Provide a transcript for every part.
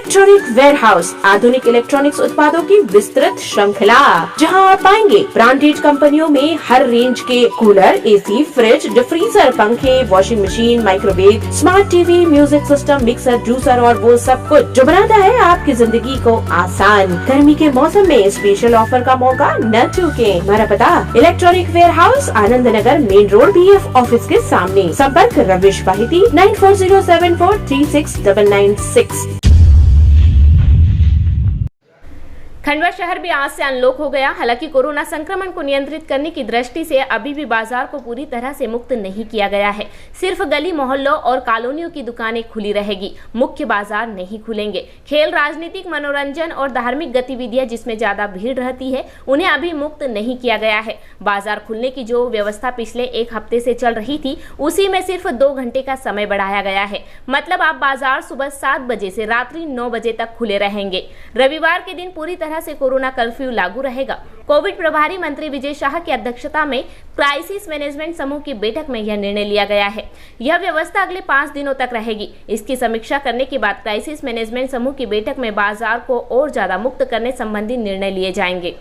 Electronic warehouse, आधुनिक electronics उत्पादों की विस्तृत श्रृंखला, जहां आप पाएंगे ब्रांडेड कंपनियों में हर रेंज के कूलर, एसी, फ्रिज, डिफ्रीजर, पंखे, washing machine, microwave, smart TV, music system, mixer, juicer और वो सब कुछ जो बनाता है आपकी जिंदगी को आसान। गर्मी के मौसम में स्पेशल ऑफर का मौका न चूकें। हमारा पता electronic warehouse, Anand Nagar, main road, PF office के सामने। संपर्क रविश पाहिती 9407436996। खंडवा शहर भी आज से अनलॉक हो गया। हालांकि कोरोना संक्रमण को नियंत्रित करने की दृष्टि से अभी भी बाजार को पूरी तरह से मुक्त नहीं किया गया है। सिर्फ गली मोहल्लों और कॉलोनियों की दुकानें खुली रहेगी, मुख्य बाजार नहीं खुलेंगे। खेल, राजनीतिक, मनोरंजन और धार्मिक गतिविधियां जिसमें ज्यादा भीड़ रहती है उन्हें अभी मुक्त नहीं किया गया है। बाजार खुलने की जो व्यवस्था पिछले एक हफ्ते से चल रही थी उसी में सिर्फ 2 घंटे का समय बढ़ाया गया है। मतलब आप बाजार सुबह 7 बजे से रात्रि 9 बजे तक खुले रहेंगे। रविवार के दिन पूरी तरह से कोरोना कर्फ्यू लागू रहेगा। कोविड प्रभारी मंत्री विजय शाह की अध्यक्षता में क्राइसिस मैनेजमेंट समूह की बैठक में यह निर्णय लिया गया है। यह व्यवस्था अगले 5 दिनों तक रहेगी। इसकी समीक्षा करने के बाद क्राइसिस मैनेजमेंट समूह की बैठक में बाजार को और ज्यादा मुक्त करने संबंधी निर्णय लिए जाएंगे।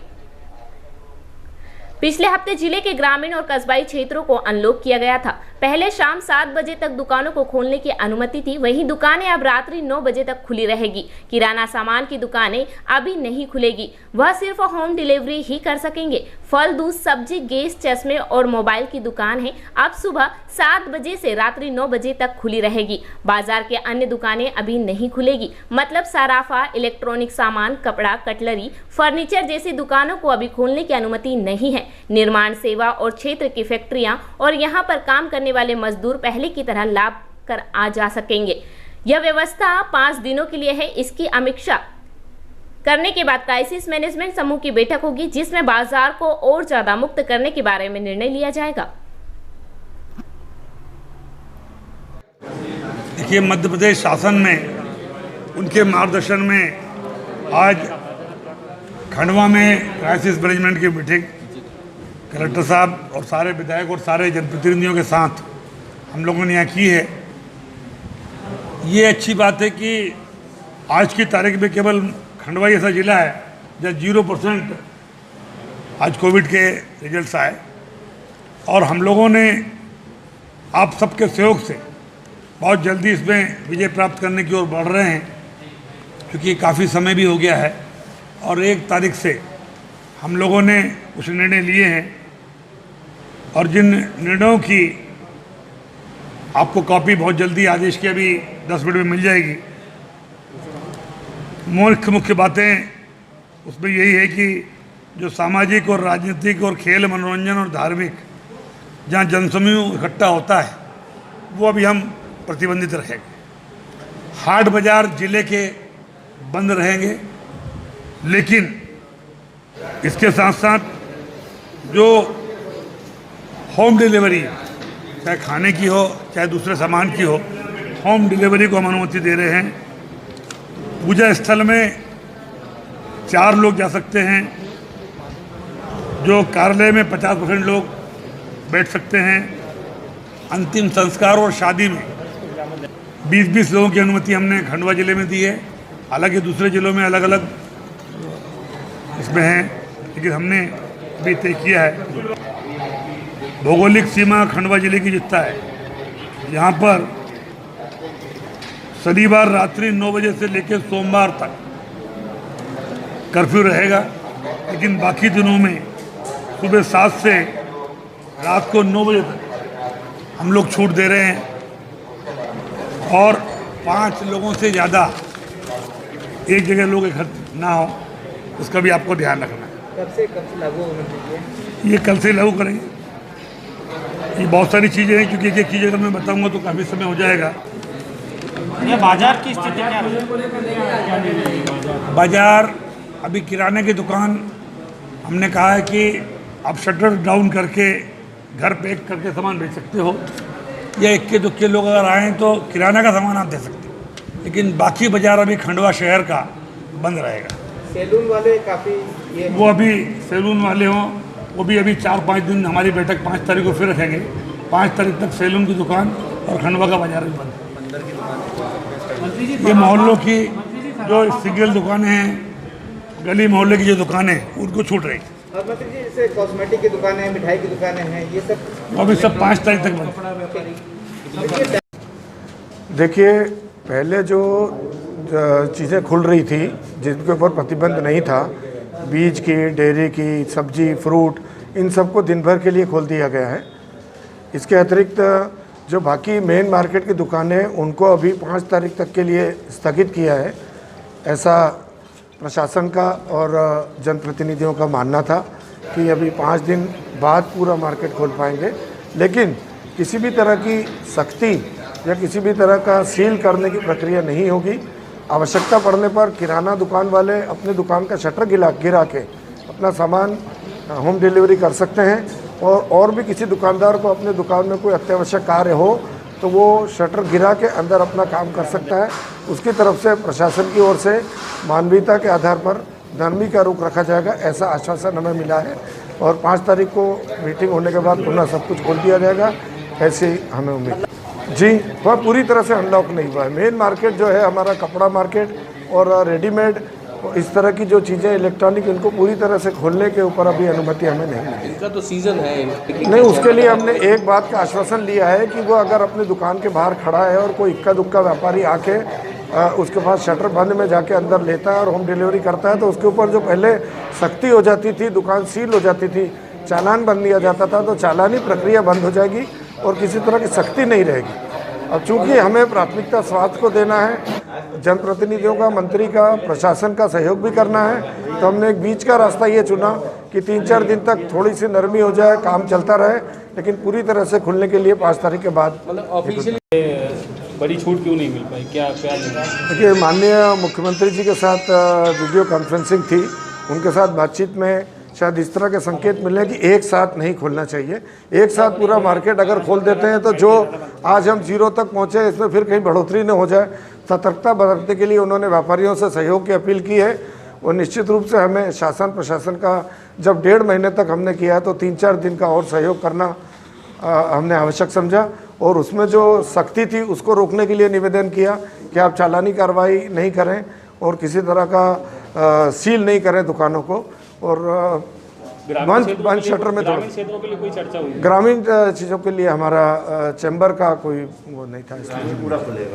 पिछले हफ्ते जिले के ग्रामीण और कस्बाई क्षेत्रों को अनलॉक किया गया था। पहले शाम 7 बजे तक दुकानों को खोलने की अनुमति थी, वहीं दुकानें अब रात्रि 9 बजे तक खुली रहेगी। किराना सामान की दुकानें अभी नहीं खुलेगी, वह सिर्फ होम डिलीवरी ही कर सकेंगे। फल, दूध, सब्जी, गैस, चश्मे और मोबाइल की दुकान है अब सुबह 7 बजे से रात्रि 9 बजे तक खुली रहेगी। बाजार के अन्य दुकानें अभी नहीं खुलेगी। मतलब सराफा, इलेक्ट्रॉनिक सामान, कपड़ा, कटलरी, फर्नीचर जैसी दुकानों को अभी खोलने की अनुमति नहीं है। निर्माण, सेवा और क्षेत्र की फैक्ट्रियां और यहां पर काम करने वाले मजदूर पहले की तरह लाभ कर आ जा सकेंगे। यह व्यवस्था 5 दिनों के लिए है। इसकी समीक्षा करने के बाद क्राइसिस मैनेजमेंट समूह की बैठक होगी, जिसमें बाजार को और ज्यादा मुक्त करने के बारे में निर्णय लिया जाएगा। देखिए, मध्य प्रदेश शासन में उनके मार्गदर्शन में आज खंडवा में क्राइसिस मैनेजमेंट की मीटिंग कलेक्टर साहब और सारे विधायक और सारे जनप्रतिनिधियों के साथ हम लोगों ने यहाँ की है। ये अच्छी बात है कि आज की तारीख में केवल खंडवा ऐसा ज़िला है जहाँ 0% आज कोविड के रिजल्ट्स आए और हम लोगों ने आप सबके सहयोग से बहुत जल्दी इसमें विजय प्राप्त करने की ओर बढ़ रहे हैं, क्योंकि काफ़ी समय भी हो गया है और 1 तारीख से हम लोगों ने कुछ निर्णय लिए हैं और जिन निर्णयों की आपको कॉपी बहुत जल्दी आदेश की अभी 10 मिनट में मिल जाएगी। मुख्य बातें उसमें यही है कि जो सामाजिक और राजनीतिक और खेल, मनोरंजन और धार्मिक जहाँ जनसमूह इकट्ठा होता है वो अभी हम प्रतिबंधित रहेंगे। हाट बाजार जिले के बंद रहेंगे, लेकिन इसके साथ साथ जो होम डिलीवरी, चाहे खाने की हो चाहे दूसरे सामान की हो, होम डिलीवरी को हम अनुमति दे रहे हैं। पूजा स्थल में 4 लोग जा सकते हैं, जो कार्यालय में 50% लोग बैठ सकते हैं। अंतिम संस्कार और शादी में 20-20 लोगों की अनुमति हमने खंडवा जिले में दी है। हालांकि दूसरे जिलों में अलग अलग इसमें हैं, लेकिन हमने अभी तय किया है। भौगोलिक सीमा खंडवा जिले की जितना है, यहाँ पर शनिवार रात्रि 9 बजे से लेकर सोमवार तक कर्फ्यू रहेगा, लेकिन बाकी दिनों में सुबह 7 से रात को 9 बजे तक हम लोग छूट दे रहे हैं और 5 लोगों से ज़्यादा एक जगह लोग इकट्ठा ना हो, उसका भी आपको ध्यान रखना है। कब से लागू होने चाहिए? ये कल से लागू करेंगे। ये बहुत सारी चीज़ें हैं, क्योंकि एक चीज़ अगर मैं बताऊंगा तो काफ़ी समय हो जाएगा। ये बाजार की स्थिति क्या है? बाजार अभी किराने की दुकान हमने कहा है कि आप शटर डाउन करके घर पैक करके सामान बेच सकते हो, या 1-2 लोग अगर आएँ तो किराना का सामान आप दे सकते हो, लेकिन बाकी बाजार अभी खंडवा शहर का बंद रहेगा। सैलून वाले काफ़ी वो अभी सैलून वाले हों, वो भी अभी 4-5 दिन हमारी बैठक 5 तारीख को फिर रखेंगे। 5 तारीख तक सैलून की दुकान और खंडवा का बाजार भी बंद है। ये मोहल्लों की जो सिंगल दुकानें हैं, गली मोहल्ले की जो दुकानें हैं, उनको छूट रही। और मंत्री जी जैसे कॉस्मेटिक की दुकानें हैं, मिठाई की दुकानें हैं, ये सब वो अभी सब 5 तारीख तक बंद। देखिए, पहले जो चीज़ें खुल रही थी जिनके ऊपर प्रतिबंध नहीं था, बीज की, डेयरी की, सब्जी, फ्रूट, इन सबको दिन भर के लिए खोल दिया गया है। इसके अतिरिक्त जो बाकी मेन मार्केट की दुकानें, उनको अभी 5 तारीख तक के लिए स्थगित किया है। ऐसा प्रशासन का और जनप्रतिनिधियों का मानना था कि अभी 5 दिन बाद पूरा मार्केट खोल पाएंगे, लेकिन किसी भी तरह की सख्ती या किसी भी तरह का सील करने की प्रक्रिया नहीं होगी। आवश्यकता पड़ने पर किराना दुकान वाले अपने दुकान का शटर गिरा के अपना सामान होम डिलीवरी कर सकते हैं, और भी किसी दुकानदार को अपने दुकान में कोई अत्यावश्यक कार्य हो तो वो शटर गिरा के अंदर अपना काम कर सकता है। उसकी तरफ से प्रशासन की ओर से मानवीयता के आधार पर नरमी का रुख रखा जाएगा, ऐसा आश्वासन हमें मिला है। और 5 तारीख को मीटिंग होने के बाद पुनः सब कुछ खोल दिया जाएगा, ऐसे हमें उम्मीद। जी, वह पूरी तरह से अनलॉक नहीं हुआ है। मेन मार्केट जो है हमारा कपड़ा मार्केट और रेडीमेड, इस तरह की जो चीज़ें इलेक्ट्रॉनिक, इनको पूरी तरह से खोलने के ऊपर अभी अनुमति हमें नहीं मिली। इनका तो सीजन है नहीं, उसके लिए हमने एक बात का आश्वासन लिया है कि वो अगर अपनी दुकान के बाहर खड़ा है और कोई इक्का दुक्का व्यापारी आके उसके पास शटर बंद में जाके अंदर लेता है और होम डिलीवरी करता है, तो उसके ऊपर जो पहले सख्ती हो जाती थी, दुकान सील हो जाती थी, चालान बन दिया जाता था, तो चालानी प्रक्रिया बंद हो जाएगी और किसी तरह की सख्ती नहीं रहेगी। अब चूंकि हमें प्राथमिकता स्वास्थ्य को देना है, जनप्रतिनिधियों का, मंत्री का, प्रशासन का सहयोग भी करना है, तो हमने एक बीच का रास्ता ये चुना कि 3-4 दिन तक थोड़ी सी नरमी हो जाए, काम चलता रहे, लेकिन पूरी तरह से खुलने के लिए 5 तारीख के बाद। मतलब ऑफिशियली बड़ी छूट क्यों नहीं मिल पाई, क्या देखिए, माननीय मुख्यमंत्री जी के साथ वीडियो कॉन्फ्रेंसिंग थी, उनके साथ बातचीत में शायद इस तरह के संकेत मिले कि एक साथ नहीं खोलना चाहिए। एक साथ पूरा मार्केट अगर खोल देते हैं तो जो आज हम 0 तक पहुँचे, इसमें फिर कहीं बढ़ोतरी न हो जाए, सतर्कता बरतने के लिए उन्होंने व्यापारियों से सहयोग की अपील की है। और निश्चित रूप से हमें शासन प्रशासन का जब 1.5 महीने तक हमने किया तो 3-4 दिन का और सहयोग करना हमने आवश्यक समझा, और उसमें जो सख्ती थी उसको रोकने के लिए निवेदन किया कि आप चालानी कार्रवाई नहीं करें और किसी तरह का सील नहीं करें दुकानों को, और बंद शटर में थोड़ा क्षेत्रों के लिए कोई चर्चा हुई? ग्रामीण चीज़ों के लिए हमारा चैम्बर का कोई वो नहीं था, इसलिए पूरा खुलेगा।